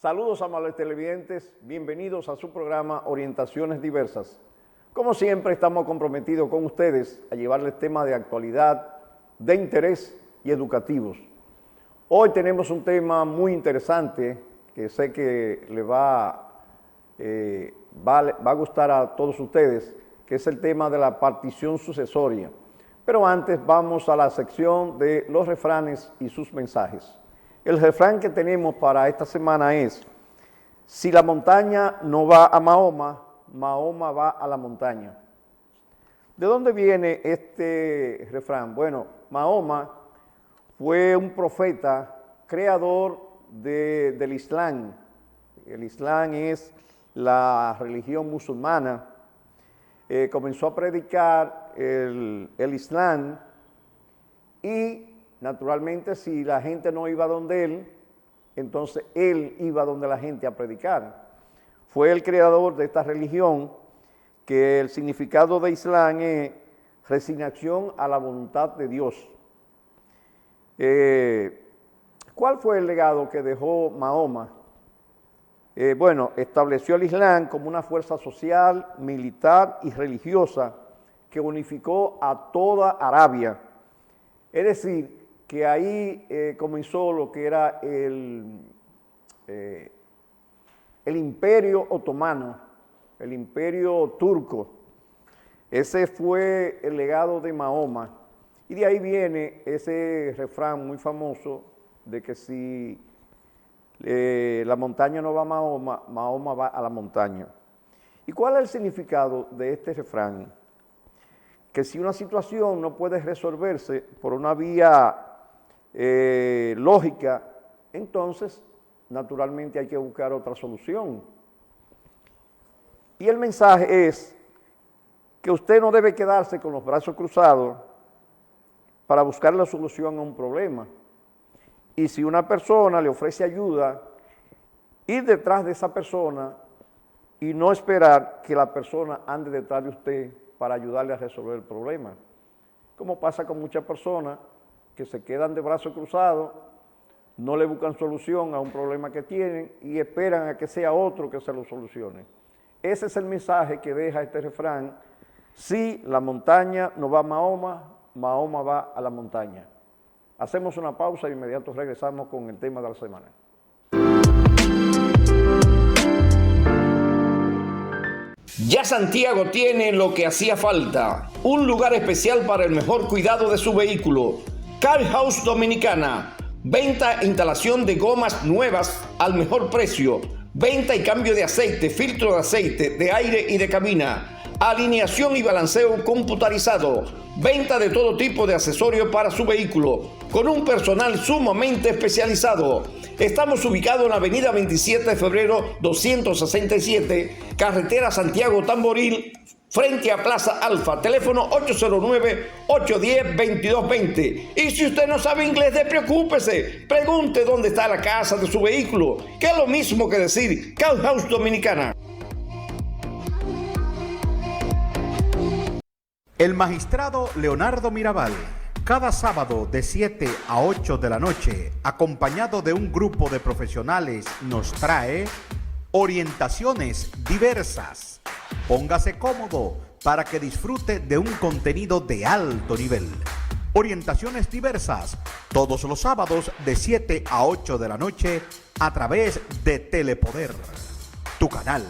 Saludos, amables televidentes, bienvenidos a su programa Orientaciones Diversas. Como siempre, estamos comprometidos con ustedes a llevarles temas de actualidad, de interés y educativos. Hoy tenemos un tema muy interesante que sé que le va a gustar a todos ustedes, que es el tema de la partición sucesoria. Pero antes vamos a la sección de los refranes y sus mensajes. El refrán que tenemos para esta semana es: si la montaña no va a Mahoma, Mahoma va a la montaña. ¿De dónde viene este refrán? Bueno, Mahoma fue un profeta creador del Islam. El Islam es la religión musulmana. Comenzó a predicar el Islam y naturalmente si la gente no iba donde él, entonces él iba donde la gente a predicar. Fue el creador de esta religión, que el significado de Islam es resignación a la voluntad de Dios. ¿Cuál fue el legado que dejó Mahoma? Bueno, estableció el Islam como una fuerza social, militar y religiosa que unificó a toda Arabia. Es decir, que ahí comenzó lo que era el imperio otomano, el imperio turco. Ese fue el legado de Mahoma. Y de ahí viene ese refrán muy famoso de que si la montaña no va a Mahoma, Mahoma va a la montaña. ¿Y cuál es el significado de este refrán? Que si una situación no puede resolverse por una vía lógica, entonces naturalmente hay que buscar otra solución. Y el mensaje es que usted no debe quedarse con los brazos cruzados para buscar la solución a un problema. Y si una persona le ofrece ayuda, ir detrás de esa persona y no esperar que la persona ande detrás de usted para ayudarle a resolver el problema. Como pasa con muchas personas que se quedan de brazos cruzados, no le buscan solución a un problema que tienen y esperan a que sea otro que se lo solucione. Ese es el mensaje que deja este refrán: si la montaña no va a Mahoma, Mahoma va a la montaña. Hacemos una pausa y de inmediato regresamos con el tema de la semana. Ya Santiago tiene lo que hacía falta, un lugar especial para el mejor cuidado de su vehículo. Car House Dominicana, venta e instalación de gomas nuevas al mejor precio, venta y cambio de aceite, filtro de aceite, de aire y de cabina, alineación y balanceo computarizado, venta de todo tipo de accesorios para su vehículo, con un personal sumamente especializado. Estamos ubicados en la avenida 27 de febrero 267, carretera Santiago Tamboril, frente a Plaza Alfa, teléfono 809-810-2220. Y si usted no sabe inglés, despreocúpese, pregunte dónde está la casa de su vehículo, que es lo mismo que decir Car House Dominicana. El magistrado Leonardo Mirabal, cada sábado de 7 a 8 de la noche, acompañado de un grupo de profesionales, nos trae Orientaciones Diversas. Póngase cómodo para que disfrute de un contenido de alto nivel. Orientaciones Diversas, todos los sábados de 7 a 8 de la noche a través de Telepoder, tu canal.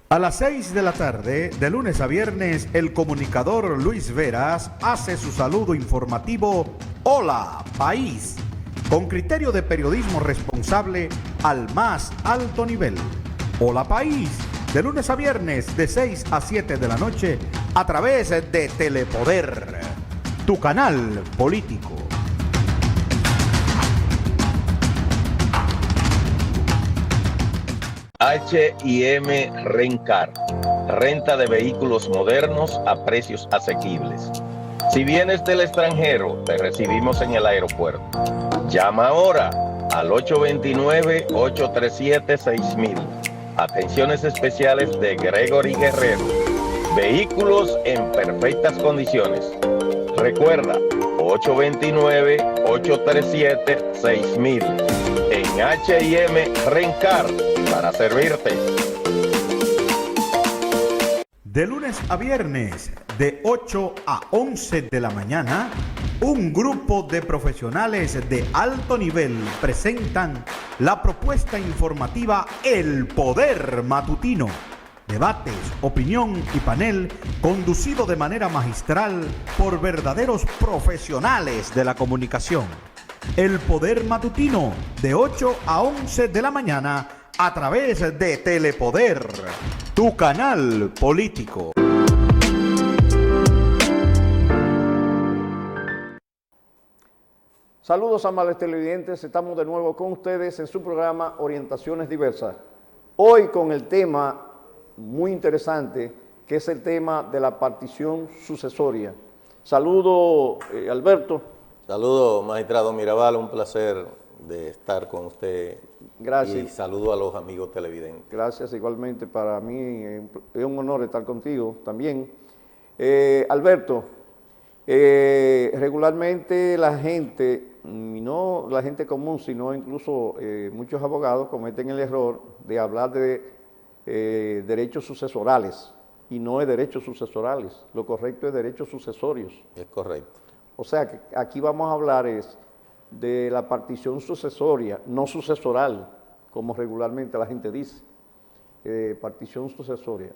A las 6 de la tarde, de lunes a viernes, el comunicador Luis Veras hace su saludo informativo Hola País, con criterio de periodismo responsable al más alto nivel. Hola País, de lunes a viernes, de 6 a 7 de la noche, a través de Telepoder, tu canal político. H&M Rencar, renta de vehículos modernos a precios asequibles. Si vienes del extranjero, te recibimos en el aeropuerto. Llama ahora al 829-837-6000. Atenciones especiales de Gregory Guerrero. Vehículos en perfectas condiciones. Recuerda, 829 837-6000. En H&M Rencar, para servirte. De lunes a viernes, de 8 a 11 de la mañana, un grupo de profesionales de alto nivel presentan la propuesta informativa El Poder Matutino. Debates, opinión y panel conducido de manera magistral por verdaderos profesionales de la comunicación. El Poder Matutino, de 8 a 11 de la mañana, a través de Telepoder, tu canal político. Saludos, amables televidentes, estamos de nuevo con ustedes en su programa Orientaciones Diversas. Hoy con el tema muy interesante, que es el tema de la partición sucesoria. Saludo, Alberto. Saludo, magistrado Mirabal, un placer de estar con usted. Gracias. Y saludo a los amigos televidentes. Gracias, igualmente para mí es un honor estar contigo también. Alberto, regularmente la gente, y no la gente común, sino incluso muchos abogados cometen el error de hablar de derechos sucesorales, y no es derechos sucesorales, lo correcto es derechos sucesorios. Es correcto. O sea, que aquí vamos a hablar es de la partición sucesoria, no sucesoral, como regularmente la gente dice, partición sucesoria.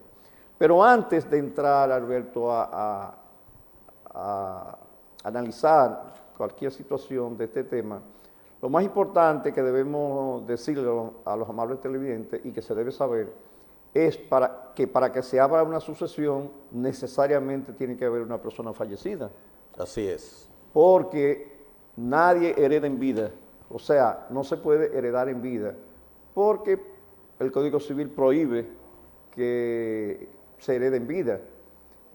Pero antes de entrar, Alberto, a analizar cualquier situación de este tema, lo más importante que debemos decirle a los amables televidentes y que se debe saber es para que se abra una sucesión necesariamente tiene que haber una persona fallecida. Así es. Porque nadie hereda en vida, o sea, no se puede heredar en vida, porque el Código Civil prohíbe que se herede en vida,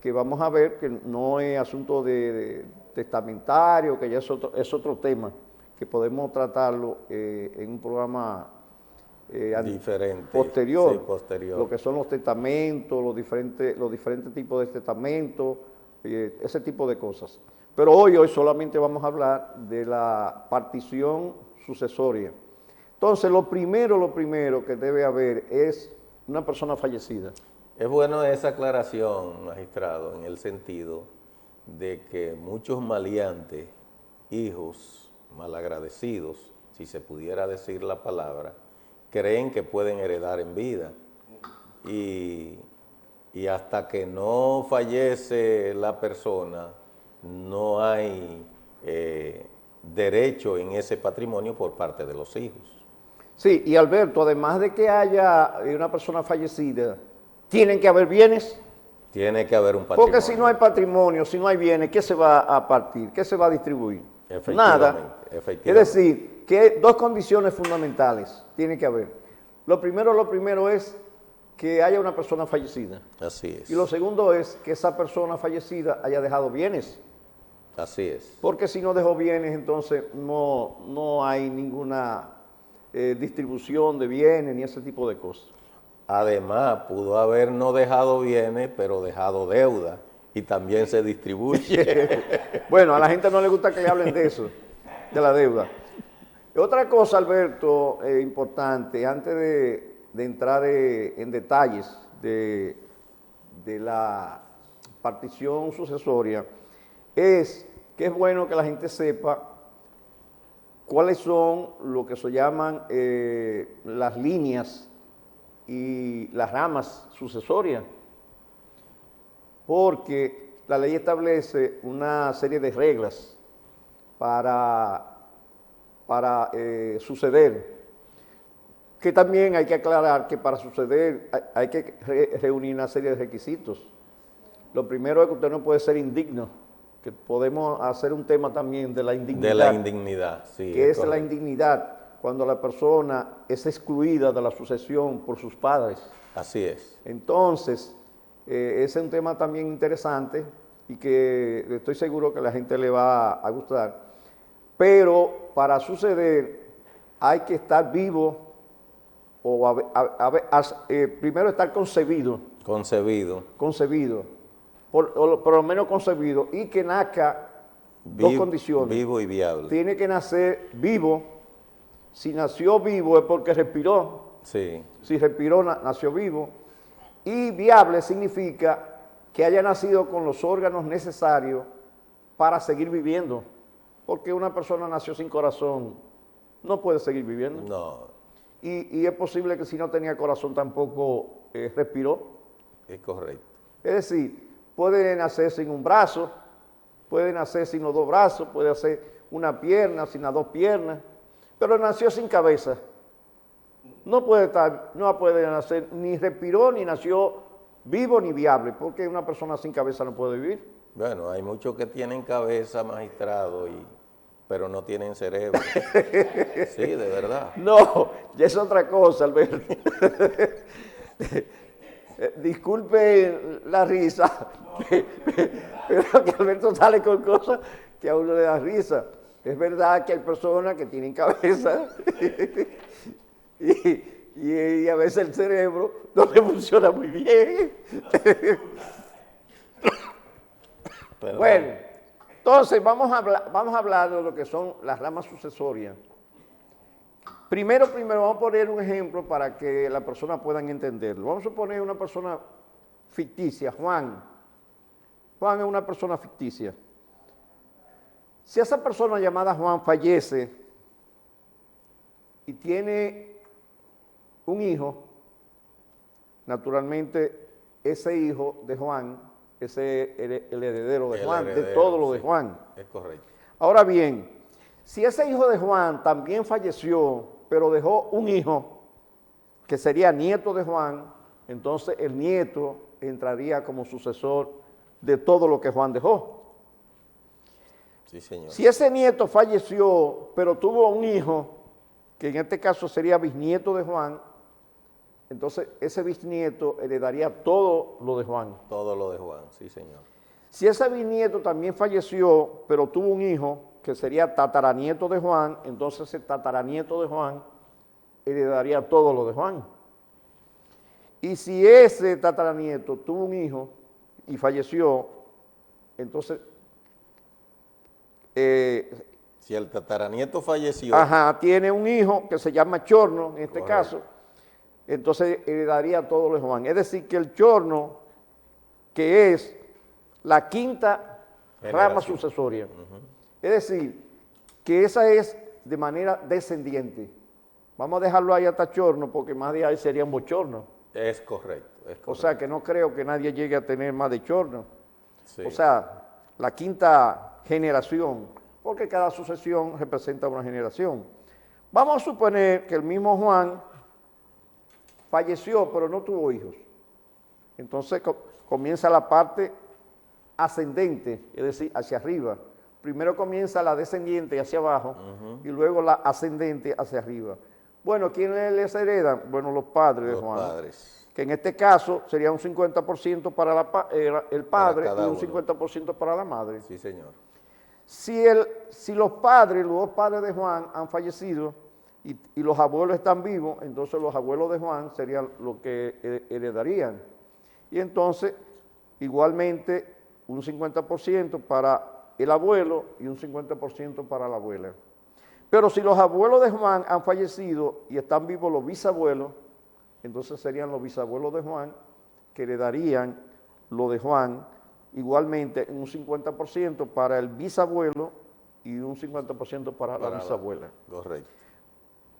que vamos a ver que no es asunto de testamentario, que ya es otro tema, que podemos tratarlo en un programa diferente, posterior, sí, posterior, lo que son los testamentos, los diferentes tipos de testamentos, ese tipo de cosas. Pero hoy solamente vamos a hablar de la partición sucesoria. Entonces, lo primero que debe haber es una persona fallecida. Es bueno esa aclaración, magistrado, en el sentido de que muchos maleantes, hijos malagradecidos, si se pudiera decir la palabra, creen que pueden heredar en vida. Y hasta que no fallece la persona, no hay derecho en ese patrimonio por parte de los hijos. Sí, y Alberto, además de que haya una persona fallecida, ¿tienen que haber bienes? Tiene que haber un patrimonio. Porque si no hay patrimonio, si no hay bienes, ¿qué se va a partir? ¿Qué se va a distribuir? Nada. Efectivamente. Es decir, que dos condiciones fundamentales tienen que haber. Lo primero es que haya una persona fallecida. Así es. Y lo segundo es que esa persona fallecida haya dejado bienes. Así es. Porque si no dejó bienes, entonces no hay ninguna distribución de bienes ni ese tipo de cosas. Además, pudo haber no dejado bienes, pero dejado deuda, y también se distribuye. Bueno, a la gente no le gusta que le hablen de eso, de la deuda. Otra cosa, Alberto, importante, antes de entrar en detalles de la partición sucesoria, es que es bueno que la gente sepa cuáles son lo que se llaman las líneas y las ramas sucesorias, porque la ley establece una serie de reglas para suceder, que también hay que aclarar que para suceder hay que reunir una serie de requisitos. Lo primero es que usted no puede ser indigno, que podemos hacer un tema también de la indignidad. De la indignidad, sí. Que es la indignidad cuando la persona es excluida de la sucesión por sus padres. Así es. Entonces, ese es un tema también interesante y que estoy seguro que a la gente le va a gustar. Pero para suceder hay que estar vivo o primero estar concebido. Concebido. Por lo menos concebido, y que nazca dos condiciones. Vivo y viable. Tiene que nacer vivo. Si nació vivo es porque respiró. Sí. Si respiró, nació vivo. Y viable significa que haya nacido con los órganos necesarios para seguir viviendo. Porque una persona nació sin corazón, no puede seguir viviendo. No, Y es posible que si no tenía corazón tampoco respiró. es correcto. Es decir, puede nacer sin un brazo, puede nacer sin los dos brazos, puede hacer una pierna sin las dos piernas, pero nació sin cabeza. No puede nacer, ni respiró, ni nació vivo, ni viable, porque una persona sin cabeza no puede vivir. Bueno, hay muchos que tienen cabeza, magistrado, pero no tienen cerebro. Sí, de verdad. No, ya es otra cosa, Alberto. Disculpe la risa, pero que Alberto sale con cosas que a uno le da risa. Es verdad que hay personas que tienen cabeza y a veces el cerebro no le funciona muy bien. Perdón. Bueno, entonces vamos a hablar de lo que son las ramas sucesorias. Primero vamos a poner un ejemplo para que las personas puedan entenderlo. Vamos a poner una persona ficticia, Juan. Juan es una persona ficticia. Si esa persona llamada Juan fallece y tiene un hijo, naturalmente ese hijo de Juan, ese es el heredero de Juan, de todo lo de sí, Juan. es correcto. Ahora bien, si ese hijo de Juan también falleció, pero dejó un hijo que sería nieto de Juan, entonces el nieto entraría como sucesor de todo lo que Juan dejó. Sí, señor. Si ese nieto falleció, pero tuvo un hijo, que en este caso sería bisnieto de Juan, entonces ese bisnieto heredaría todo lo de Juan. Todo lo de Juan, sí, señor. Si ese bisnieto también falleció, pero tuvo un hijo, que sería tataranieto de Juan, entonces ese tataranieto de Juan heredaría todo lo de Juan. Y si ese tataranieto tuvo un hijo y falleció, entonces... si el tataranieto falleció, tiene un hijo que se llama Chorno, en este Correcto. caso, entonces heredaría todo lo de Juan. Es decir, que el Chorno, que es la quinta rama Generación. sucesoria, es decir, que esa es de manera descendiente. Vamos a dejarlo ahí hasta Chorno, porque más de ahí sería un bochorno. es correcto. O sea, que no creo que nadie llegue a tener más de Chorno. Sí. O sea, la quinta generación, porque cada sucesión representa una generación. Vamos a suponer que el mismo Juan falleció, pero no tuvo hijos. Entonces comienza la parte ascendente, es decir, hacia arriba. Primero comienza la descendiente hacia abajo y luego la ascendente hacia arriba. Bueno, ¿quiénes les heredan? Bueno, los padres de Los Juan. padres. Que en este caso sería un 50% para el padre cada y un uno. 50% para la madre. Sí, señor. Si los dos padres de Juan han fallecido y los abuelos están vivos, entonces los abuelos de Juan serían los que heredarían. Y entonces, igualmente, un 50% para el abuelo y un 50% para la abuela. Pero si los abuelos de Juan han fallecido y están vivos los bisabuelos, entonces serían los bisabuelos de Juan que heredarían lo de Juan, igualmente un 50% para el bisabuelo y un 50% para la bisabuela. Correcto.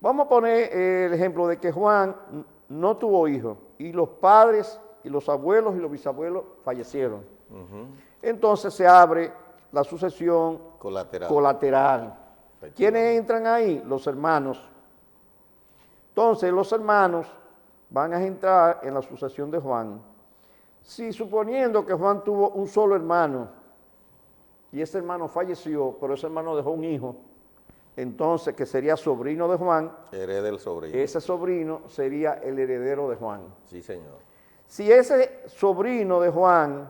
Vamos a poner el ejemplo de que Juan no tuvo hijos y los padres y los abuelos y los bisabuelos fallecieron. Entonces se abre la sucesión colateral. ¿Quiénes entran ahí? Los hermanos. Entonces los hermanos van a entrar en la sucesión de Juan. Si suponiendo que Juan tuvo un solo hermano y ese hermano falleció, pero ese hermano dejó un hijo, entonces que sería sobrino de Juan, Hereda el sobrino. ese sobrino sería el heredero de Juan. Sí, señor. Si ese sobrino de Juan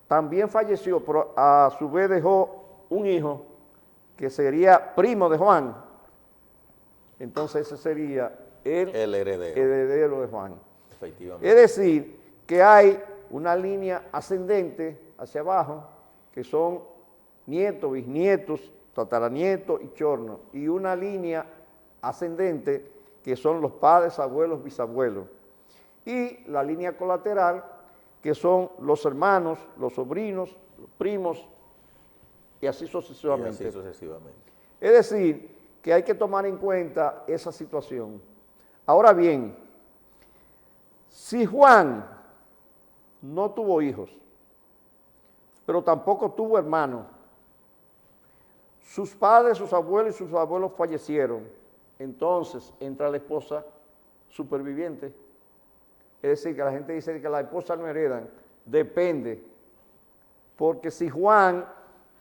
también falleció, pero a su vez dejó un hijo que sería primo de Juan, entonces ese sería el heredero de Juan. Efectivamente. Es decir, que hay una línea ascendente hacia abajo, que son nietos, bisnietos, tataranietos y chornos, y una línea ascendente que son los padres, abuelos, bisabuelos, y la línea colateral que son los hermanos, los sobrinos, los primos, y así sucesivamente. Y así sucesivamente. Es decir, que hay que tomar en cuenta esa situación. Ahora bien, si Juan no tuvo hijos, pero tampoco tuvo hermanos, sus padres, sus abuelos y sus abuelos fallecieron, entonces entra la esposa superviviente. Es decir, que la gente dice que las esposas no heredan. Depende. Porque si Juan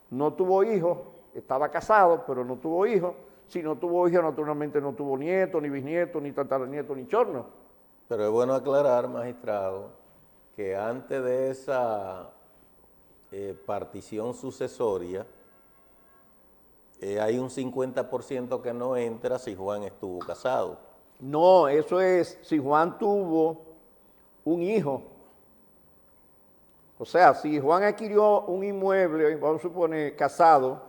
no tuvo hijos, estaba casado, pero no tuvo hijos, si no tuvo hijos, naturalmente no tuvo nietos, ni bisnietos, ni tataranietos, ni chornos. Pero es bueno aclarar, magistrado, que antes de esa partición sucesoria, hay un 50% que no entra si Juan estuvo casado. No, eso es si Juan tuvo un hijo. O sea, si Juan adquirió un inmueble, vamos a suponer, casado,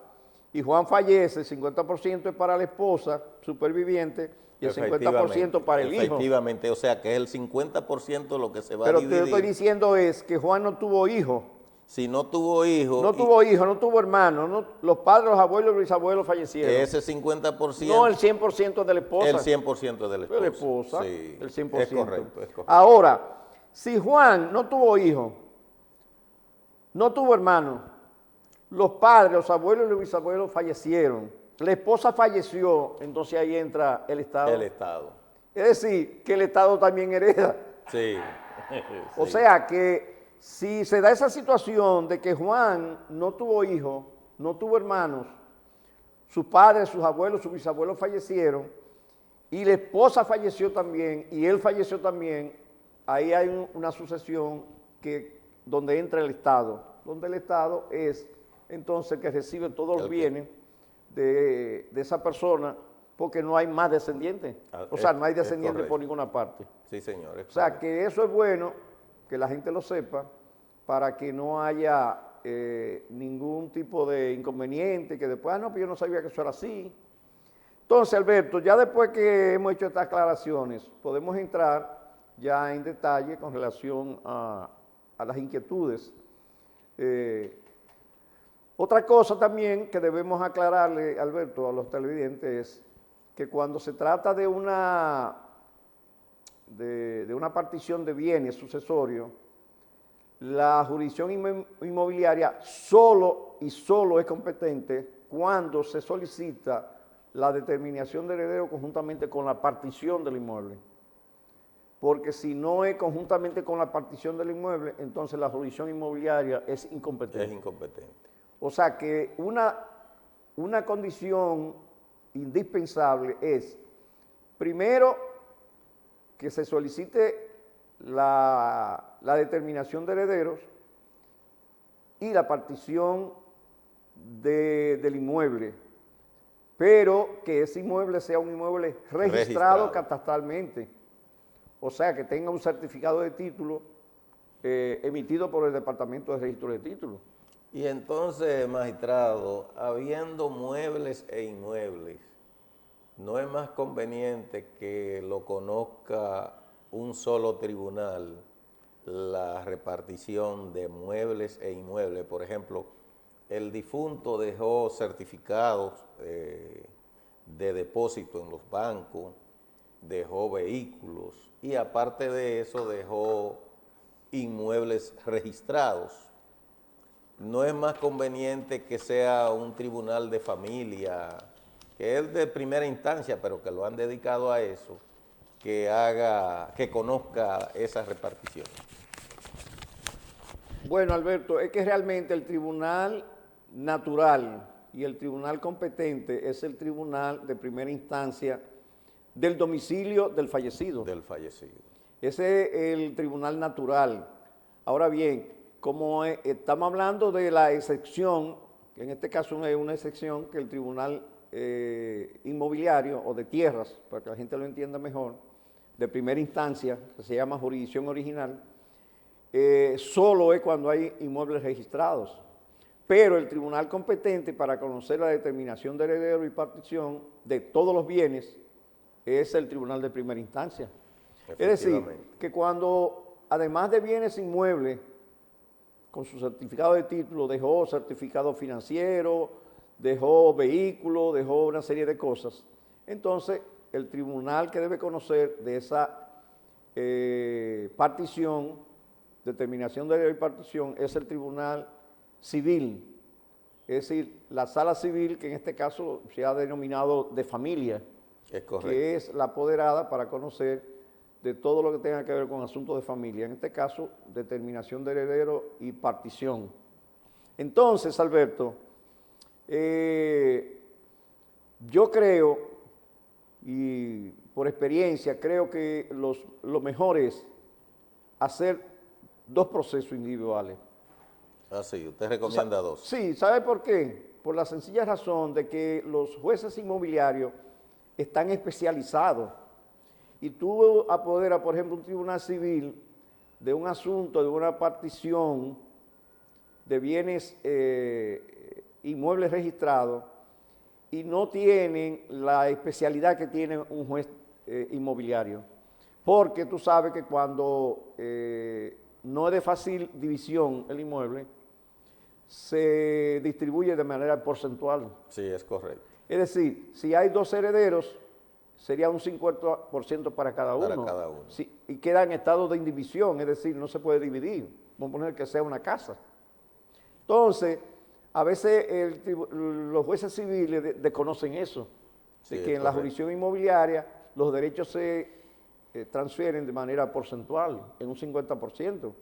y Juan fallece, el 50% es para la esposa superviviente y el 50% para el hijo. Efectivamente, o sea que es el 50% lo que se va a Pero dividir. lo que yo estoy diciendo es que Juan no tuvo hijo. Si no tuvo hijo... No tuvo hijo, no tuvo hermano, los padres, los abuelos y los bisabuelos fallecieron. Ese 50%... No, el 100% de la esposa. El 100% de la esposa. De la esposa, sí, el 100%. Es correcto, es correcto. Ahora, si Juan no tuvo hijo, no tuvo hermano, los padres, los abuelos y los bisabuelos fallecieron, la esposa falleció, entonces ahí entra el Estado. El Estado. Es decir, que el Estado también hereda. Sí. O sea que si se da esa situación de que Juan no tuvo hijos, no tuvo hermanos, sus padres, sus abuelos, sus bisabuelos fallecieron, y la esposa falleció también, y él falleció también, ahí hay una sucesión donde entra el Estado, donde el Estado es entonces que recibe todos los bienes de esa persona, porque no hay más descendientes. O sea, no hay descendientes por ninguna parte. Sí, señor. O sea, que eso es bueno, que la gente lo sepa, para que no haya ningún tipo de inconveniente, que después, no, pero yo no sabía que eso era así. Entonces, Alberto, ya después que hemos hecho estas aclaraciones, podemos entrar ya en detalle con relación a las inquietudes. Otra cosa también que debemos aclararle, Alberto, a los televidentes es que cuando se trata de una partición de bienes sucesorios, la jurisdicción inmobiliaria solo es competente cuando se solicita la determinación de heredero conjuntamente con la partición del inmueble. Porque si no es conjuntamente con la partición del inmueble, entonces la jurisdicción inmobiliaria es incompetente. Es incompetente. O sea que una condición indispensable es, primero, que se solicite la determinación de herederos y la partición del inmueble, pero que ese inmueble sea un inmueble registrado catastralmente. O sea, que tenga un certificado de título emitido por el Departamento de Registro de Títulos. Y entonces, magistrado, habiendo muebles e inmuebles, ¿no es más conveniente que lo conozca un solo tribunal, la repartición de muebles e inmuebles? Por ejemplo, el difunto dejó certificados de depósito en los bancos, dejó vehículos y aparte de eso dejó inmuebles registrados. ¿No es más conveniente que sea un tribunal de familia, que es de primera instancia, pero que lo han dedicado a eso, que conozca esa repartición? Bueno, Alberto, es que realmente el tribunal natural y el tribunal competente es el tribunal de primera instancia del domicilio del fallecido. Del fallecido. Ese es el tribunal natural. Ahora bien, como estamos hablando de la excepción, que en este caso es una excepción, que el tribunal inmobiliario o de tierras, para que la gente lo entienda mejor, de primera instancia, que se llama jurisdicción original, solo es cuando hay inmuebles registrados. pero el tribunal competente para conocer la determinación de heredero y partición de todos los bienes es el tribunal de primera instancia. Es decir, que cuando, además de bienes inmuebles, con su certificado de título, dejó certificado financiero, dejó vehículo, dejó una serie de cosas, entonces el tribunal que debe conocer de esa partición, determinación de heredero y partición, es el tribunal civil, es decir, la sala civil, que en este caso se ha denominado de familia, Es correcto. que es la apoderada para conocer de todo lo que tenga que ver con asuntos de familia, en este caso, determinación de heredero y partición. Entonces, Alberto, yo creo, y por experiencia, creo que lo mejor es hacer 2 procesos individuales. Ah, sí, usted recomienda 2. Sí, ¿sabe por qué? Por la sencilla razón de que los jueces inmobiliarios están especializados y tú apoderas, por ejemplo, un tribunal civil de un asunto, de una partición de bienes inmuebles registrados y no tienen la especialidad que tiene un juez inmobiliario. Porque tú sabes que cuando no es de fácil división el inmueble, se distribuye de manera porcentual. Sí, es correcto. Es decir, si hay 2 herederos, sería un 50% para cada uno. Para cada uno. Sí, y queda en estado de indivisión, es decir, no se puede dividir. Vamos a poner que sea una casa. Entonces, a veces los jueces civiles desconocen eso, Sí, de que en la jurisdicción inmobiliaria los derechos se transfieren de manera porcentual, en un 50%,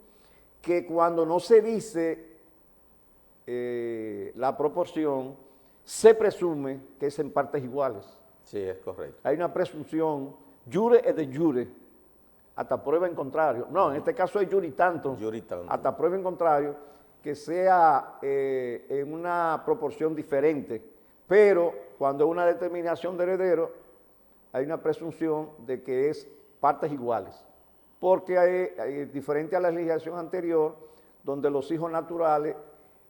que cuando no se dice la proporción, se presume que es en partes iguales. Sí, es correcto. Hay una presunción, jure et de jure, hasta prueba en contrario. No, en este caso es juri tanto, hasta prueba en contrario, que sea en una proporción diferente. Pero cuando es una determinación de heredero, hay una presunción de que es partes iguales. Porque hay diferente a la legislación anterior, donde los hijos naturales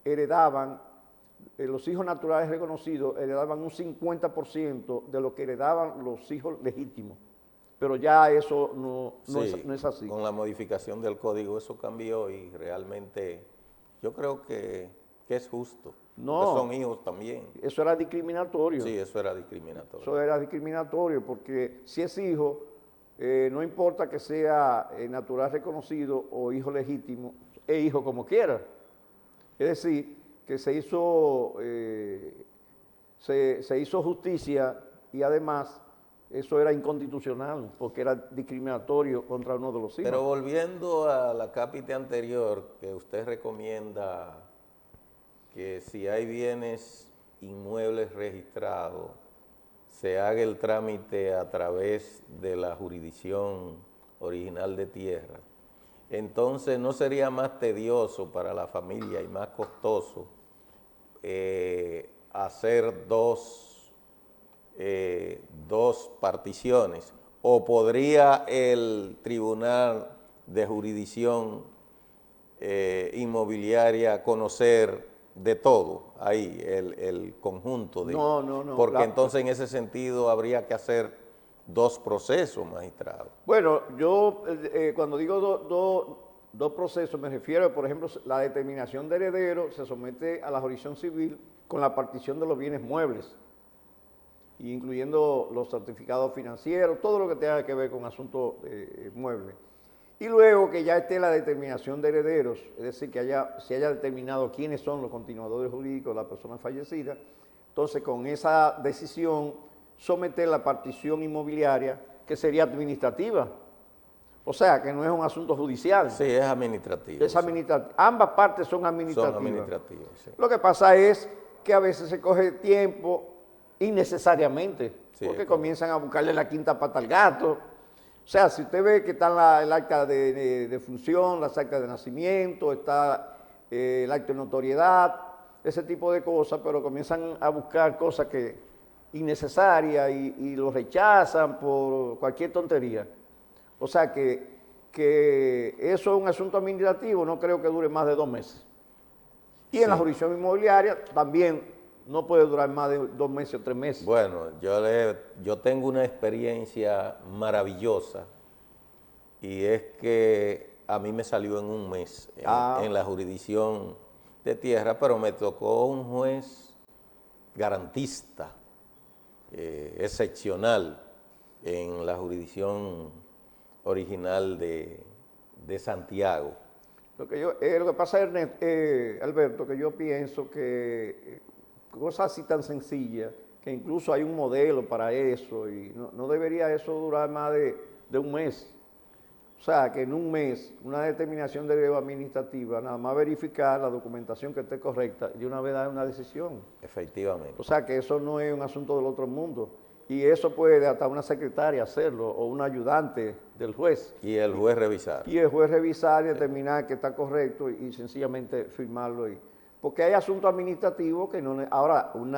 heredaban, los hijos naturales reconocidos heredaban un 50% de lo que heredaban los hijos legítimos. Pero ya eso no es así. Con la modificación del código eso cambió y realmente yo creo que es justo. No. Porque son hijos también. Eso era discriminatorio. Sí, eso era discriminatorio. Eso era discriminatorio porque si es hijo, no importa que sea natural reconocido o hijo legítimo, es hijo como quiera. Es decir, que se hizo justicia y además eso era inconstitucional porque era discriminatorio contra uno de los hijos. Pero volviendo a la cápita anterior, que usted recomienda que si hay bienes inmuebles registrados, se haga el trámite a través de la jurisdicción original de tierra. Entonces, ¿no sería más tedioso para la familia y más costoso hacer dos particiones? ¿O podría el tribunal de jurisdicción inmobiliaria conocer de todo ahí, el conjunto? No. Porque entonces en ese sentido habría que hacer 2 procesos, magistrado. Bueno, yo cuando digo dos procesos me refiero, por ejemplo, la determinación de heredero se somete a la jurisdicción civil con la partición de los bienes muebles, incluyendo los certificados financieros, todo lo que tenga que ver con asuntos muebles. Y luego que ya esté la determinación de herederos, es decir, que se haya determinado quiénes son los continuadores jurídicos de la persona fallecida, entonces con esa decisión someter la partición inmobiliaria, que sería administrativa. O sea, que no es un asunto judicial. Sí, es administrativo. Es administrativo. Ambas partes son administrativas. Son administrativos, sí. Lo que pasa es que a veces se coge tiempo innecesariamente, Sí, porque comienzan a buscarle la quinta pata al gato. O sea, si usted ve que está el acta de función, las actas de nacimiento, está el acta de notoriedad, ese tipo de cosas, pero comienzan a buscar cosas que innecesarias y lo rechazan por cualquier tontería. O sea que eso es un asunto administrativo, no creo que dure más de 2 meses. Y en la jurisdicción inmobiliaria también no puede durar más de 2 meses o 3 meses. Bueno, yo tengo una experiencia maravillosa y es que a mí me salió en un mes en la jurisdicción de tierra, pero me tocó un juez garantista, excepcional, en la jurisdicción original de Santiago. Lo que pasa, Alberto, que yo pienso que cosas así tan sencillas, que incluso hay un modelo para eso, y no debería eso durar más de un mes. O sea, que en un mes, una determinación de deuda administrativa, nada más verificar la documentación que esté correcta y una vez dar una decisión. Efectivamente. O sea, que eso no es un asunto del otro mundo. Y eso puede hasta una secretaria hacerlo, o un ayudante del juez. Y el juez revisar. Y el juez revisar y determinar que está correcto y sencillamente firmarlo. Porque hay asuntos administrativos que no... Ahora, un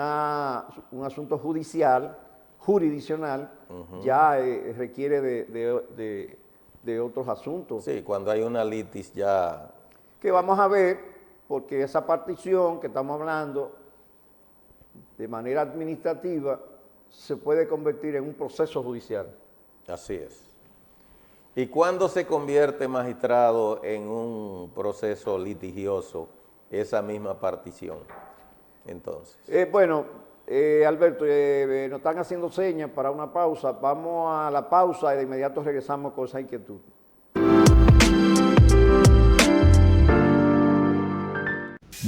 asunto jurisdiccional, ya requiere de otros asuntos. Sí, cuando hay una litis ya... Que vamos a ver, porque esa partición que estamos hablando, de manera administrativa, se puede convertir en un proceso judicial. Así es. ¿Y cuándo se convierte, magistrado, en un proceso litigioso esa misma partición? Entonces. Alberto, nos están haciendo señas para una pausa. Vamos a la pausa y de inmediato regresamos con esa inquietud.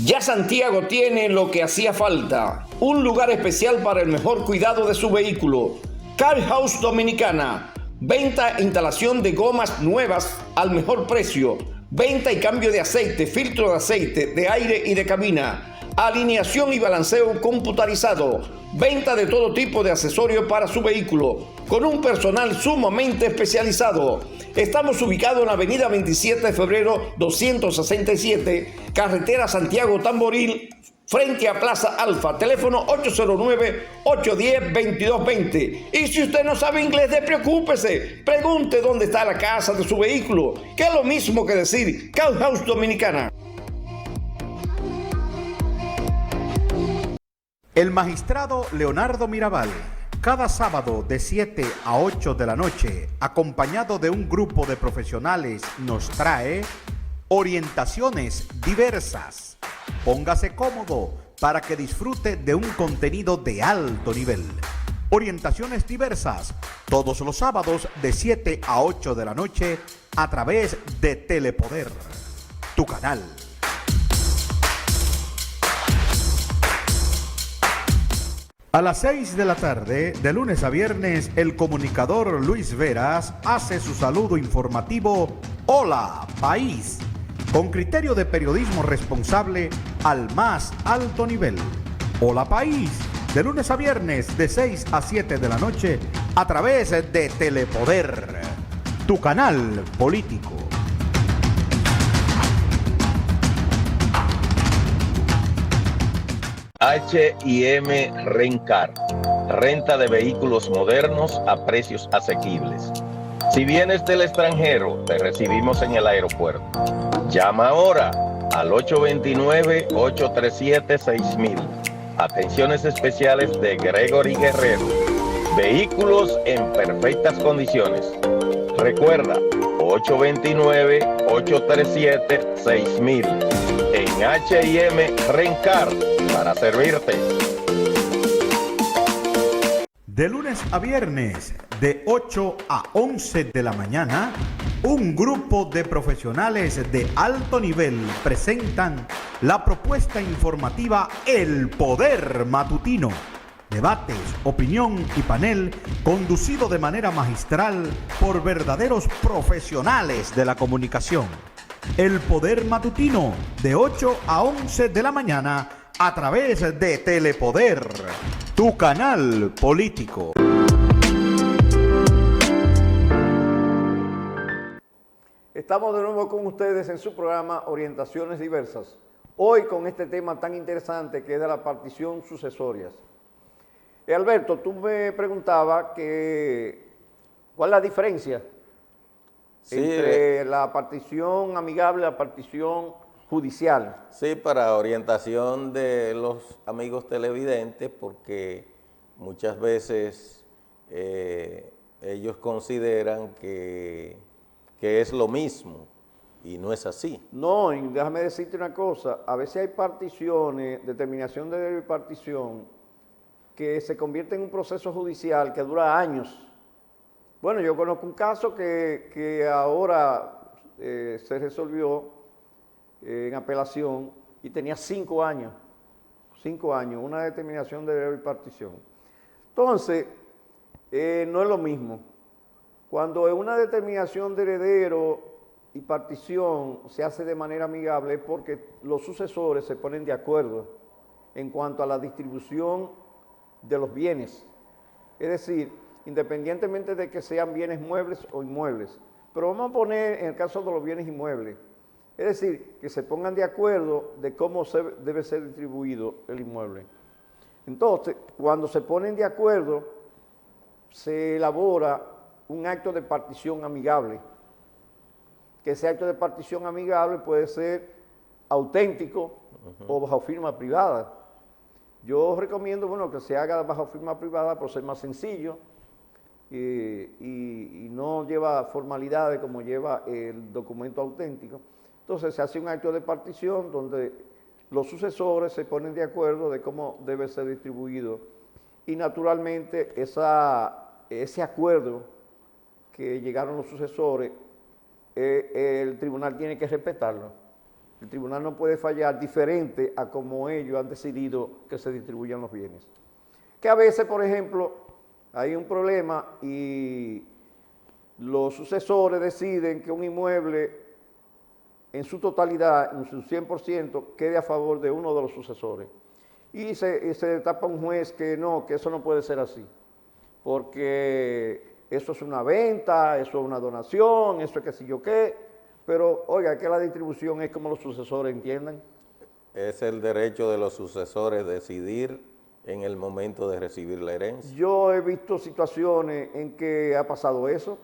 Ya Santiago tiene lo que hacía falta, un lugar especial para el mejor cuidado de su vehículo. Car House Dominicana, venta e instalación de gomas nuevas al mejor precio, venta y cambio de aceite, filtro de aceite, de aire y de cabina, alineación y balanceo computarizado, venta de todo tipo de accesorios para su vehículo, con un personal sumamente especializado. Estamos ubicados en la avenida 27 de febrero 267, carretera Santiago Tamboril, frente a Plaza Alfa, teléfono 809-810-2220. Y si usted no sabe inglés, despreocúpese, pregunte dónde está la casa de su vehículo, que es lo mismo que decir Car House Dominicana. El magistrado Leonardo Mirabal, cada sábado de 7 a 8 de la noche, acompañado de un grupo de profesionales, nos trae orientaciones diversas. Póngase cómodo para que disfrute de un contenido de alto nivel. Orientaciones diversas, todos los sábados de 7 a 8 de la noche, a través de Telepoder, tu canal. A las 6 de la tarde, de lunes a viernes, el comunicador Luis Veras hace su saludo informativo Hola País, con criterio de periodismo responsable al más alto nivel. Hola País, de lunes a viernes, de 6 a 7 de la noche, a través de Telepoder, tu canal político. H&M Rencar, renta de vehículos modernos a precios asequibles. Si vienes del extranjero, te recibimos en el aeropuerto. Llama ahora al 829-837-6000. Atenciones especiales de Gregory Guerrero. Vehículos en perfectas condiciones. Recuerda, 829-837-6000. En H&M Rencar, para servirte. De lunes a viernes, de 8 a 11 de la mañana, un grupo de profesionales de alto nivel presentan la propuesta informativa El Poder Matutino. Debates, opinión y panel conducido de manera magistral por verdaderos profesionales de la comunicación. El Poder Matutino, de 8 a 11 de la mañana, a través de Telepoder, tu canal político. Estamos de nuevo con ustedes en su programa Orientaciones Diversas. Hoy con este tema tan interesante que es de la partición sucesorias. Alberto, tú me preguntabas cuál es la diferencia entre la partición amigable y la partición judicial. Sí, para orientación de los amigos televidentes, porque muchas veces ellos consideran que es lo mismo y no es así. No, y déjame decirte una cosa, a veces hay particiones, determinación de partición, que se convierte en un proceso judicial que dura años. Bueno, yo conozco un caso que ahora se resolvió en apelación y tenía 5 años, una determinación de repartición. Entonces, no es lo mismo. Cuando es una determinación de heredero y partición se hace de manera amigable es porque los sucesores se ponen de acuerdo en cuanto a la distribución de los bienes. Es decir, independientemente de que sean bienes muebles o inmuebles. Pero vamos a poner en el caso de los bienes inmuebles. Es decir, que se pongan de acuerdo de cómo debe ser distribuido el inmueble. Entonces, cuando se ponen de acuerdo, se elabora un acto de partición amigable. Que ese acto de partición amigable puede ser auténtico o bajo firma privada. Yo recomiendo, bueno, que se haga bajo firma privada por ser más sencillo y no lleva formalidades como lleva el documento auténtico. Entonces se hace un acto de partición donde los sucesores se ponen de acuerdo de cómo debe ser distribuido y naturalmente ese acuerdo que llegaron los sucesores, el tribunal tiene que respetarlo. El tribunal no puede fallar diferente a como ellos han decidido que se distribuyan los bienes. Que a veces, por ejemplo, hay un problema y los sucesores deciden que un inmueble en su totalidad, en su 100%, quede a favor de uno de los sucesores. Y se tapa un juez que no, que eso no puede ser así, porque eso es una venta, eso es una donación, eso es qué sé yo qué, pero oiga, que la distribución es como los sucesores entiendan. Es el derecho de los sucesores decidir en el momento de recibir la herencia. Yo he visto situaciones en que ha pasado eso,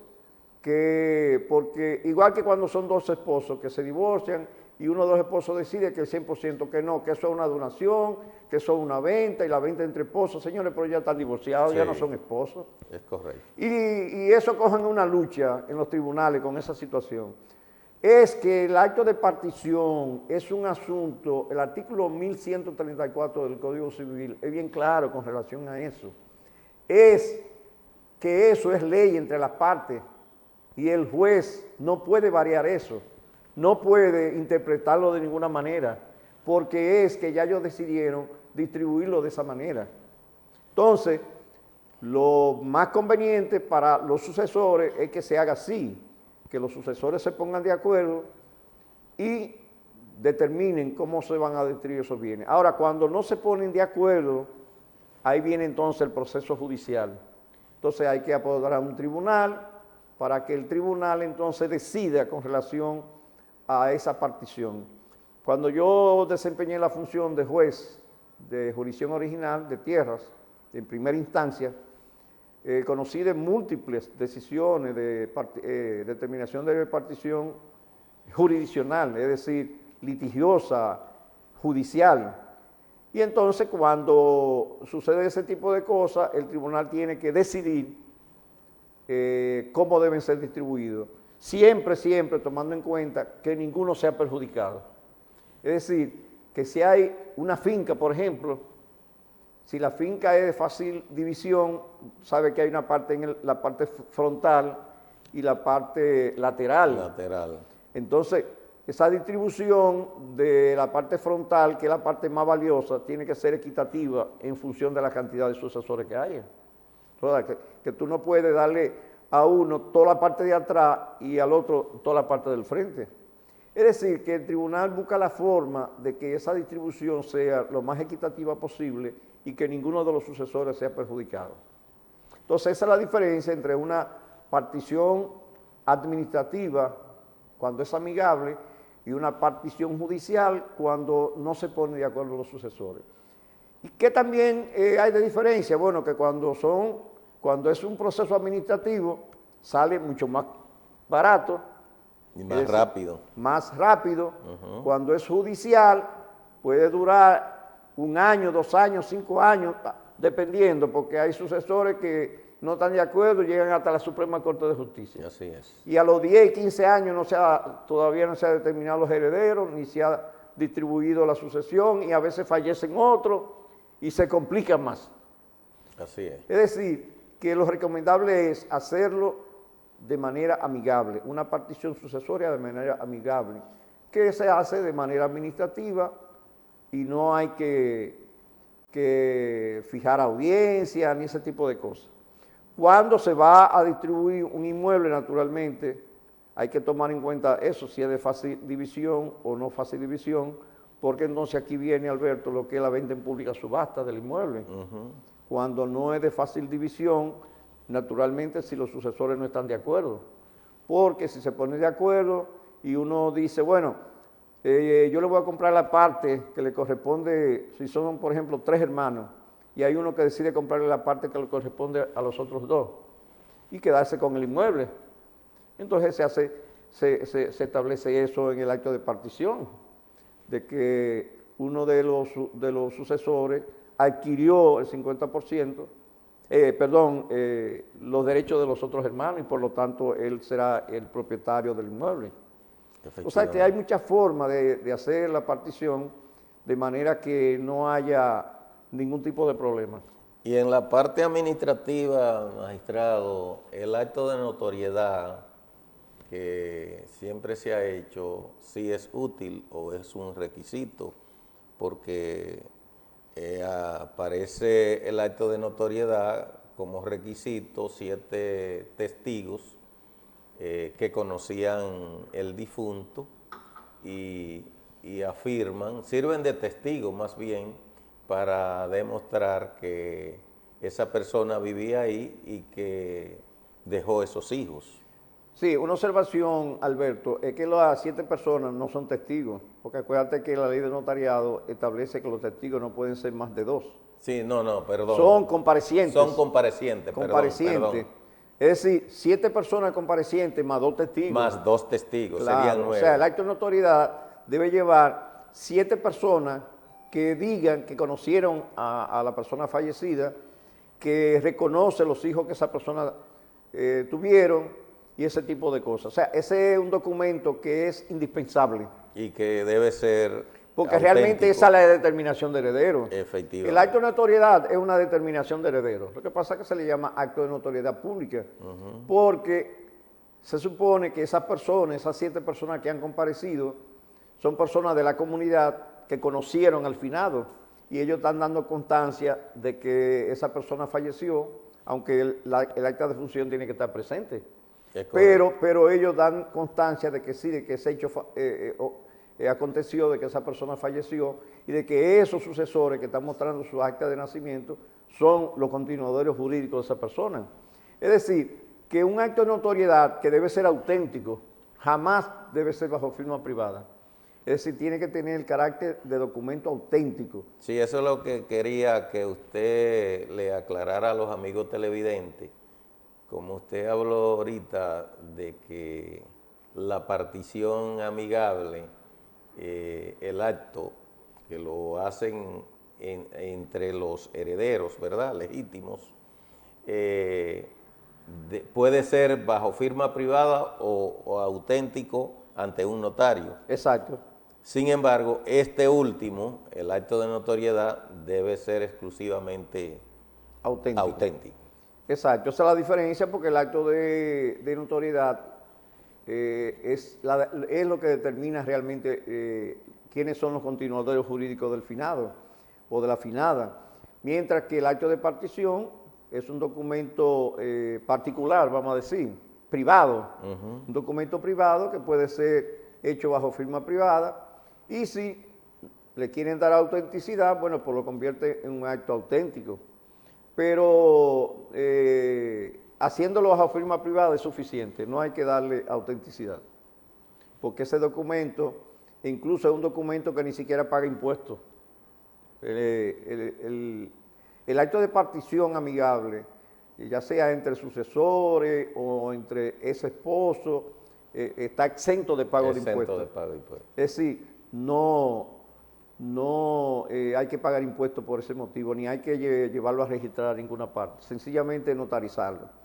porque igual que cuando son dos esposos que se divorcian y uno de los esposos decide que el 100% que no, que eso es una donación, que eso es una venta y la venta entre esposos, señores, pero ya están divorciados, Sí, ya no son esposos. Es correcto. Y eso cogen una lucha en los tribunales con esa situación. Es que el acto de partición es un asunto, el artículo 1134 del Código Civil es bien claro con relación a eso. Es que eso es ley entre las partes y el juez no puede variar eso, no puede interpretarlo de ninguna manera, porque es que ya ellos decidieron distribuirlo de esa manera. Entonces, lo más conveniente para los sucesores es que se haga así, que los sucesores se pongan de acuerdo y determinen cómo se van a distribuir esos bienes. Ahora, cuando no se ponen de acuerdo, ahí viene entonces el proceso judicial. Entonces hay que apoderar a un tribunal para que el tribunal entonces decida con relación a esa partición. Cuando yo desempeñé la función de juez de jurisdicción original de tierras, en primera instancia, conocí de múltiples decisiones de determinación de repartición jurisdiccional, es decir, litigiosa, judicial. Y entonces cuando sucede ese tipo de cosas, el tribunal tiene que decidir cómo deben ser distribuidos. Siempre tomando en cuenta que ninguno sea perjudicado. Es decir, que si hay una finca, por ejemplo, si la finca es de fácil división, sabe que hay una parte en la parte frontal y la parte lateral. Entonces, esa distribución de la parte frontal, que es la parte más valiosa, tiene que ser equitativa en función de la cantidad de sucesores que haya. Que tú no puedes darle a uno toda la parte de atrás y al otro toda la parte del frente. Es decir, que el tribunal busca la forma de que esa distribución sea lo más equitativa posible y que ninguno de los sucesores sea perjudicado. Entonces, esa es la diferencia entre una partición administrativa, cuando es amigable, y una partición judicial, cuando no se ponen de acuerdo los sucesores. ¿Y qué también hay de diferencia? Bueno, que cuando es un proceso administrativo, sale mucho más barato Y Es más decir, rápido. Más rápido. Cuando es judicial, puede durar 1 año, 2 años, 5 años, dependiendo, porque hay sucesores que no están de acuerdo y llegan hasta la Suprema Corte de Justicia. Así es. Y a los 10 y 15 años todavía no se han determinado los herederos, ni se ha distribuido la sucesión, y a veces fallecen otros y se complican más. Así es. Es decir, que lo recomendable es hacerlo de manera amigable, una partición sucesoria de manera amigable, que se hace de manera administrativa y no hay que fijar audiencia ni ese tipo de cosas. Cuando se va a distribuir un inmueble, naturalmente, hay que tomar en cuenta eso, si es de fácil división o no fácil división, porque entonces aquí viene, Alberto, lo que es la venta en pública subasta del inmueble. Cuando no es de fácil división, naturalmente si los sucesores no están de acuerdo, porque si se ponen de acuerdo y uno dice, bueno, yo le voy a comprar la parte que le corresponde, si son, por ejemplo, 3 hermanos, y hay uno que decide comprarle la parte que le corresponde a los otros 2 y quedarse con el inmueble. Entonces se establece eso en el acto de partición, de que uno de los sucesores adquirió el 50%, los derechos de los otros hermanos, y por lo tanto él será el propietario del inmueble. O sea que hay muchas formas de hacer la partición de manera que no haya ningún tipo de problema. Y en la parte administrativa, magistrado, el acto de notoriedad que siempre se ha hecho, sí es útil o es un requisito, porque aparece el acto de notoriedad como requisito 7 testigos que conocían el difunto y afirman, sirven de testigo más bien, para demostrar que esa persona vivía ahí y que dejó esos hijos. Sí, una observación, Alberto, es que las 7 personas no son testigos, porque acuérdate que la ley de notariado establece que los testigos no pueden ser más de 2. Sí, no, perdón. Son comparecientes. Son comparecientes, perdón. Es decir, 7 personas comparecientes más 2 testigos. Más 2 testigos, claro, serían 9. O sea, el acto de notoriedad debe llevar 7 personas que digan que conocieron a la persona fallecida, que reconoce los hijos que esa persona tuvieron y ese tipo de cosas. O sea, ese es un documento que es indispensable. Y que debe ser porque auténtico. Realmente esa es la determinación de heredero. Efectivamente. El acto de notoriedad es una determinación de heredero. Lo que pasa es que se le llama acto de notoriedad pública, porque se supone que esas personas, esas 7 personas que han comparecido, son personas de la comunidad que conocieron al finado y ellos están dando constancia de que esa persona falleció, aunque el acta de función tiene que estar presente. Pero ellos dan constancia de que sí, de que ese hecho aconteció, de que esa persona falleció y de que esos sucesores que están mostrando su acta de nacimiento son los continuadores jurídicos de esa persona. Es decir, que un acto de notoriedad que debe ser auténtico jamás debe ser bajo firma privada. Es decir, tiene que tener el carácter de documento auténtico. Sí, eso es lo que quería que usted le aclarara a los amigos televidentes. Como usted habló ahorita de que la partición amigable, el acto que lo hacen entre los herederos, ¿verdad?, legítimos, puede ser bajo firma privada o auténtico ante un notario. Exacto. Sin embargo, este último, el acto de notoriedad, debe ser exclusivamente auténtico. Exacto, esa es la diferencia, porque el acto de notoriedad es lo que determina realmente quiénes son los continuadores jurídicos del finado o de la finada, mientras que el acto de partición es un documento particular, vamos a decir, privado, un documento privado que puede ser hecho bajo firma privada, y si le quieren dar autenticidad, bueno, pues lo convierte en un acto auténtico. Pero haciéndolo bajo firma privada es suficiente, no hay que darle autenticidad, porque ese documento, incluso es un documento que ni siquiera paga impuestos. El acto de partición amigable, ya sea entre sucesores o entre ese esposo, está exento de pago de Exento impuestos. de pago de impuestos. Es decir, no hay que pagar impuestos por ese motivo, ni hay que llevarlo a registrar a ninguna parte, sencillamente notarizarlo.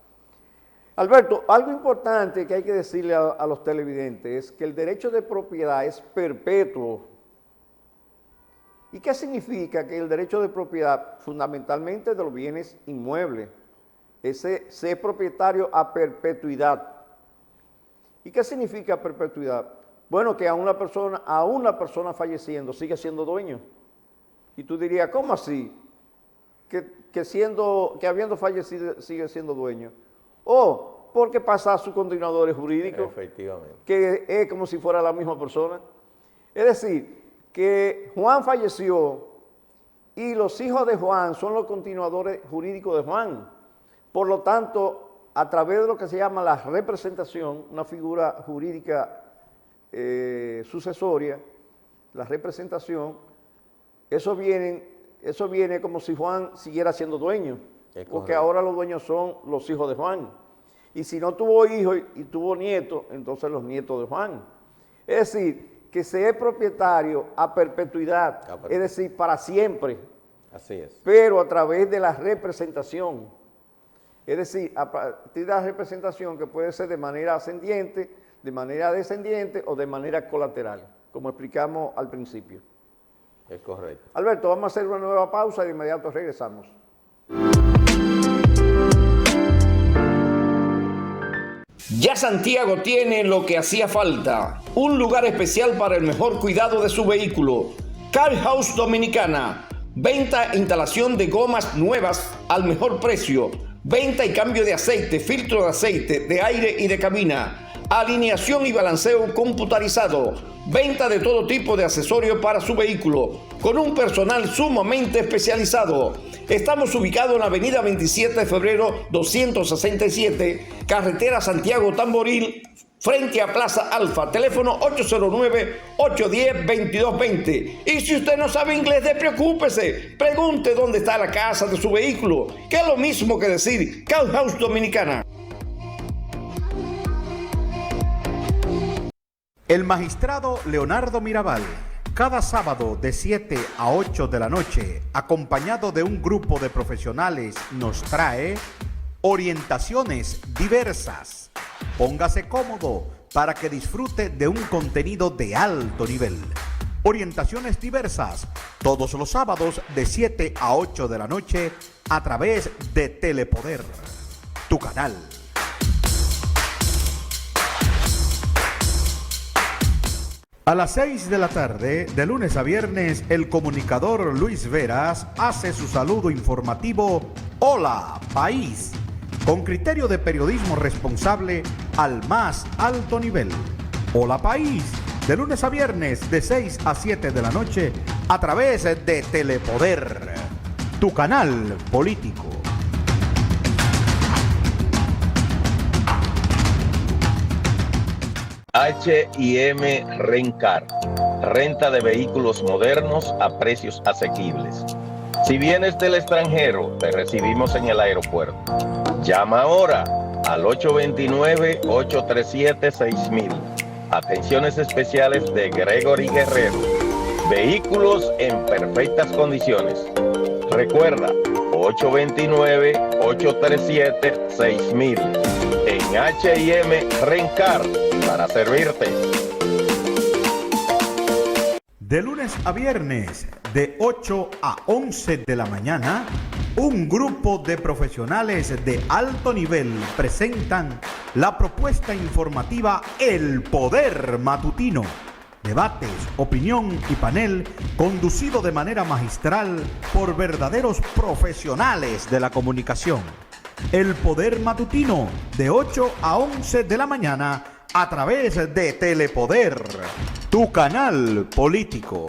Alberto, algo importante que hay que decirle a los televidentes es que el derecho de propiedad es perpetuo. ¿Y qué significa que el derecho de propiedad, fundamentalmente de los bienes inmuebles, es ser propietario a perpetuidad? ¿Y qué significa perpetuidad? Bueno, que a una persona falleciendo sigue siendo dueño. Y tú dirías, ¿cómo así? Que habiendo fallecido sigue siendo dueño. O porque pasa a sus continuadores jurídicos. Efectivamente. Que es como si fuera la misma persona. Es decir, que Juan falleció y los hijos de Juan son los continuadores jurídicos de Juan. Por lo tanto, a través de lo que se llama la representación, una figura jurídica sucesoria, la representación, eso viene como si Juan siguiera siendo dueño, porque ahora los dueños son los hijos de Juan. Y si no tuvo hijos y tuvo nietos, entonces los nietos de Juan. Es decir, que se es propietario a perpetuidad, es decir, para siempre. Así es. Pero a través de la representación. Es decir, a partir de la representación que puede ser de manera ascendiente, de manera descendiente o de manera colateral, como explicamos al principio. Es correcto. Alberto, vamos a hacer una nueva pausa y de inmediato regresamos. Ya Santiago tiene lo que hacía falta, un lugar especial para el mejor cuidado de su vehículo. Car House Dominicana, venta e instalación de gomas nuevas al mejor precio, venta y cambio de aceite, filtro de aceite, de aire y de cabina, alineación y balanceo computarizado, venta de todo tipo de accesorios para su vehículo, con un personal sumamente especializado. Estamos ubicados en la avenida 27 de febrero 267, carretera Santiago Tamboril, frente a Plaza Alfa, teléfono 809-810-2220. Y si usted no sabe inglés, despreocúpese, pregunte dónde está la casa de su vehículo, que es lo mismo que decir Car House Dominicana. El magistrado Leonardo Mirabal, cada sábado de 7 a 8 de la noche, acompañado de un grupo de profesionales, nos trae orientaciones diversas. Póngase cómodo para que disfrute de un contenido de alto nivel. Orientaciones diversas, todos los sábados de 7 a 8 de la noche, a través de Telepoder, tu canal. A las 6 de la tarde, de lunes a viernes, el comunicador Luis Veras hace su saludo informativo Hola País, con criterio de periodismo responsable al más alto nivel. Hola País, de lunes a viernes, de 6 a 7 de la noche, a través de Telepoder, tu canal político. H&M Rencar, renta de vehículos modernos a precios asequibles. Si vienes del extranjero, te recibimos en el aeropuerto. Llama ahora al 829-837-6000. Atenciones especiales de Gregory Guerrero. Vehículos en perfectas condiciones. Recuerda, 829-837-6000. En H&M Rencar, para servirte. De lunes a viernes, de 8 a 11 de la mañana, un grupo de profesionales de alto nivel presentan la propuesta informativa El Poder Matutino. Debates, opinión y panel conducido de manera magistral por verdaderos profesionales de la comunicación. El Poder Matutino, de 8 a 11 de la mañana, a través de Telepoder, tu canal político.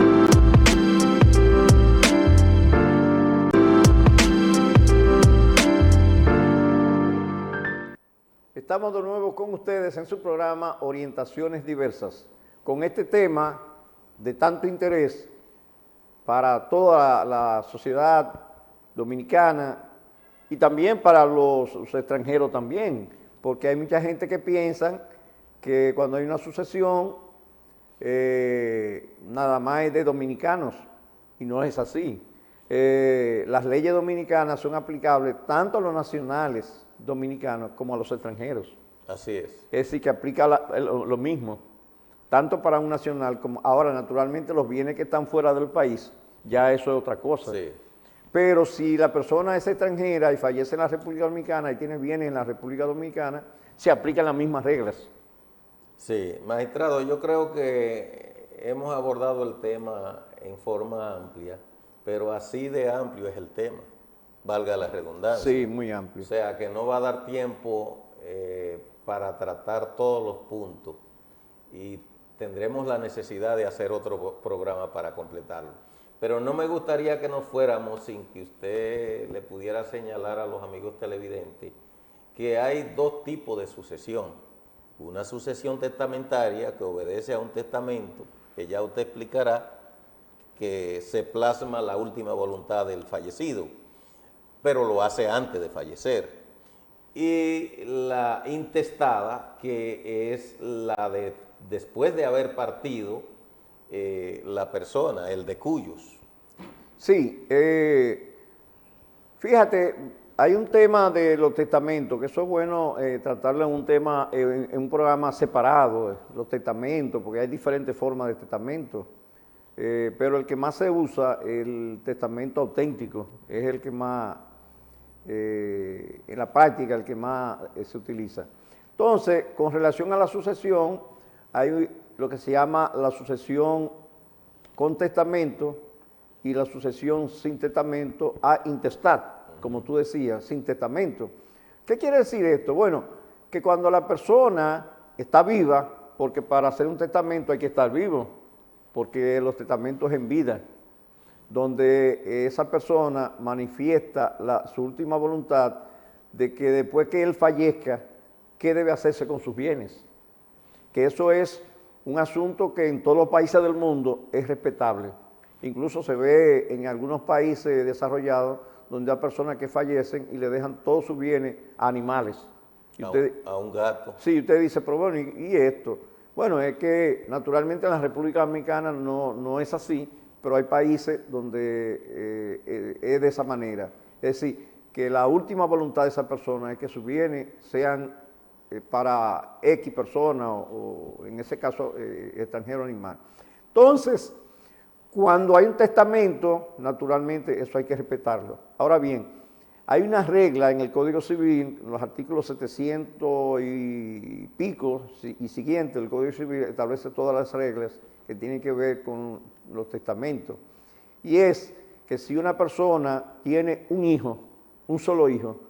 Estamos de nuevo con ustedes en su programa Orientaciones Diversas, con este tema de tanto interés para toda la sociedad dominicana y también para los extranjeros también, porque hay mucha gente que piensa que cuando hay una sucesión, nada más es de dominicanos, y no es así. Las leyes dominicanas son aplicables tanto a los nacionales dominicanos como a los extranjeros. Así es. Es decir, que aplica lo mismo, tanto para un nacional como ahora, naturalmente, los bienes que están fuera del país, ya eso es otra cosa. Sí. Pero si la persona es extranjera y fallece en la República Dominicana y tiene bienes en la República Dominicana, se aplican las mismas reglas. Sí, magistrado, yo creo que hemos abordado el tema en forma amplia, pero así de amplio es el tema, valga la redundancia. Sí, muy amplio. O sea, que no va a dar tiempo para tratar todos los puntos y tendremos la necesidad de hacer otro programa para completarlo. Pero no me gustaría que nos fuéramos sin que usted le pudiera señalar a los amigos televidentes que hay dos tipos de sucesión. Una sucesión testamentaria que obedece a un testamento, que ya usted explicará, que se plasma la última voluntad del fallecido, pero lo hace antes de fallecer. Y la intestada, que es la de después de haber partido la persona, el de cuyos. Sí, fíjate, hay un tema de los testamentos, que eso es bueno tratarlo en un tema, en un programa separado, los testamentos, porque hay diferentes formas de testamento. Pero el que más se usa, el testamento auténtico, es el que más, en la práctica, el que más se utiliza. Entonces, con relación a la sucesión, hay lo que se llama la sucesión con testamento y la sucesión sin testamento a intestar, como tú decías, sin testamento. ¿Qué quiere decir esto? Bueno, que cuando la persona está viva, porque para hacer un testamento hay que estar vivo, porque los testamentos en vida, donde esa persona manifiesta su última voluntad de que después que él fallezca, ¿qué debe hacerse con sus bienes? Que eso es un asunto que en todos los países del mundo es respetable. Incluso se ve en algunos países desarrollados donde hay personas que fallecen y le dejan todos sus bienes a animales. Y a un gato. Sí, usted dice, pero bueno, ¿y esto? Bueno, es que naturalmente en la República Dominicana no es así, pero hay países donde es de esa manera. Es decir, que la última voluntad de esa persona es que sus bienes sean para X persona o en ese caso extranjero animal. Entonces, cuando hay un testamento, naturalmente eso hay que respetarlo. Ahora bien, hay una regla en el Código Civil, en los artículos 700 y pico y siguientes del Código Civil establece todas las reglas que tienen que ver con los testamentos. Y es que si una persona tiene un hijo, un solo hijo,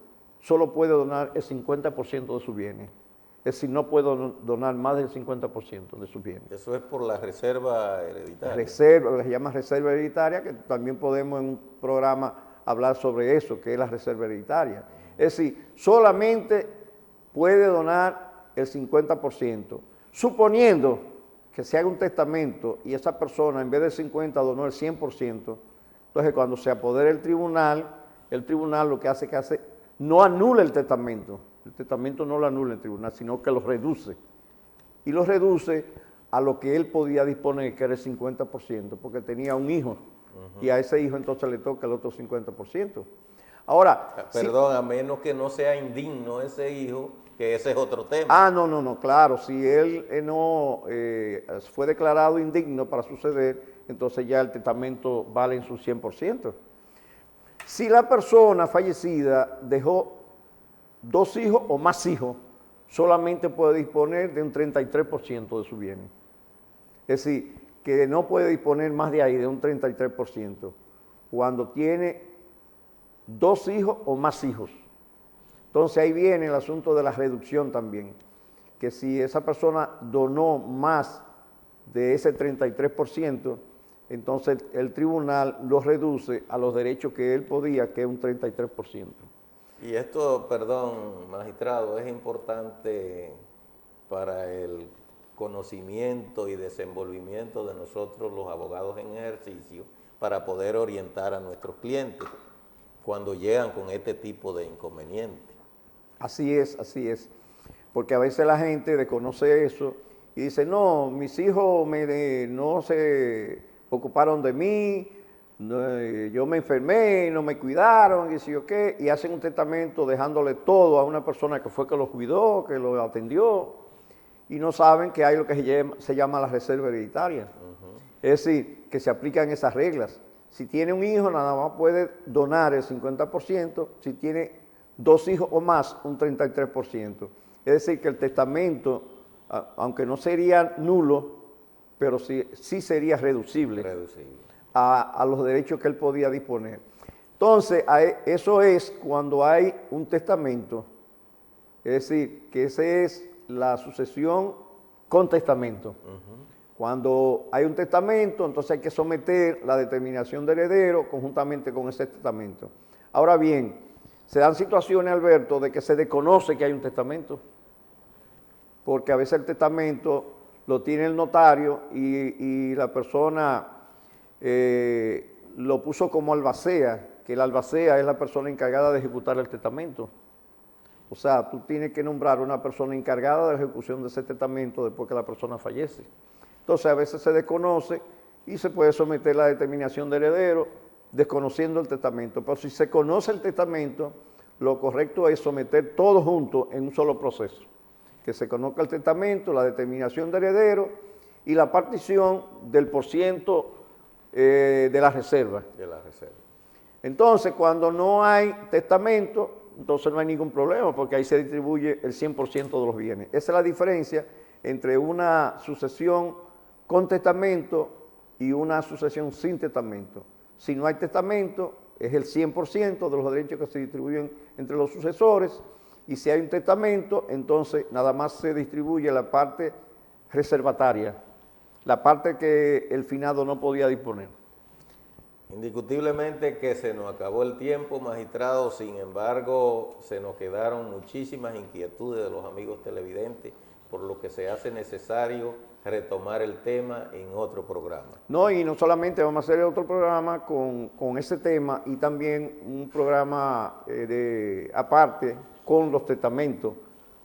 solo puede donar el 50% de sus bienes. Es decir, no puede donar más del 50% de sus bienes. Eso es por la reserva hereditaria. Reserva, se llama reserva hereditaria, que también podemos en un programa hablar sobre eso, que es la reserva hereditaria. Es decir, solamente puede donar el 50%, suponiendo que se haga un testamento y esa persona en vez del 50 donó el 100%, entonces cuando se apodera el tribunal lo que hace no anula el testamento no lo anula el tribunal, sino que lo reduce. Y lo reduce a lo que él podía disponer, que era el 50%, porque tenía un hijo. Y a ese hijo entonces le toca el otro 50%. Ahora... Perdón, a menos que no sea indigno ese hijo, que ese es otro tema. No, claro. Si él fue declarado indigno para suceder, entonces ya el testamento vale en su 100%. Si la persona fallecida dejó 2 hijos o más hijos, solamente puede disponer de un 33% de sus bienes. Es decir, que no puede disponer más de ahí, de un 33%, cuando tiene 2 hijos o más hijos. Entonces ahí viene el asunto de la reducción también, que si esa persona donó más de ese 33%, entonces el tribunal lo reduce a los derechos que él podía, que es un 33%. Y esto, perdón, magistrado, es importante para el conocimiento y desenvolvimiento de nosotros los abogados en ejercicio para poder orientar a nuestros clientes cuando llegan con este tipo de inconvenientes. Así es, así es. porque a veces la gente desconoce eso y dice, no, mis hijos no se ocuparon de mí, yo me enfermé, no me cuidaron, y si yo qué, y hacen un testamento dejándole todo a una persona que fue que lo cuidó, que lo atendió, y no saben que hay lo que se llama la reserva hereditaria. Es decir, que se aplican esas reglas. Si tiene un hijo, nada más puede donar el 50%, si tiene 2 hijos o más, un 33%. Es decir, que el testamento, aunque no sería nulo, pero sí sería reducible. A los derechos que él podía disponer. Entonces, eso es cuando hay un testamento, es decir, que esa es la sucesión con testamento. Cuando hay un testamento, entonces hay que someter la determinación de heredero conjuntamente con ese testamento. Ahora bien, se dan situaciones, Alberto, de que se desconoce que hay un testamento, porque a veces el testamento lo tiene el notario y la persona lo puso como albacea, que el albacea es la persona encargada de ejecutar el testamento. O sea, tú tienes que nombrar una persona encargada de la ejecución de ese testamento después que la persona fallece. Entonces, a veces se desconoce y se puede someter la determinación de heredero desconociendo el testamento. Pero si se conoce el testamento, lo correcto es someter todo junto en un solo proceso. Que se conozca el testamento, la determinación de heredero y la partición del % de la reserva. Entonces, cuando no hay testamento, entonces no hay ningún problema, porque ahí se distribuye el 100% de los bienes. Esa es la diferencia entre una sucesión con testamento y una sucesión sin testamento. Si no hay testamento, es el 100% de los derechos que se distribuyen entre los sucesores, y si hay un testamento, entonces nada más se distribuye la parte reservataria, la parte que el finado no podía disponer. Indiscutiblemente que se nos acabó el tiempo, magistrado, sin embargo, se nos quedaron muchísimas inquietudes de los amigos televidentes, por lo que se hace necesario retomar el tema en otro programa. No, y no solamente vamos a hacer otro programa con ese tema, y también un programa aparte con los testamentos,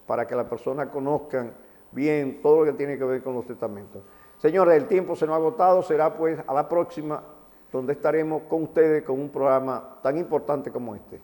para que las personas conozcan bien todo lo que tiene que ver con los testamentos. Señores, el tiempo se nos ha agotado, será pues a la próxima, donde estaremos con ustedes con un programa tan importante como este.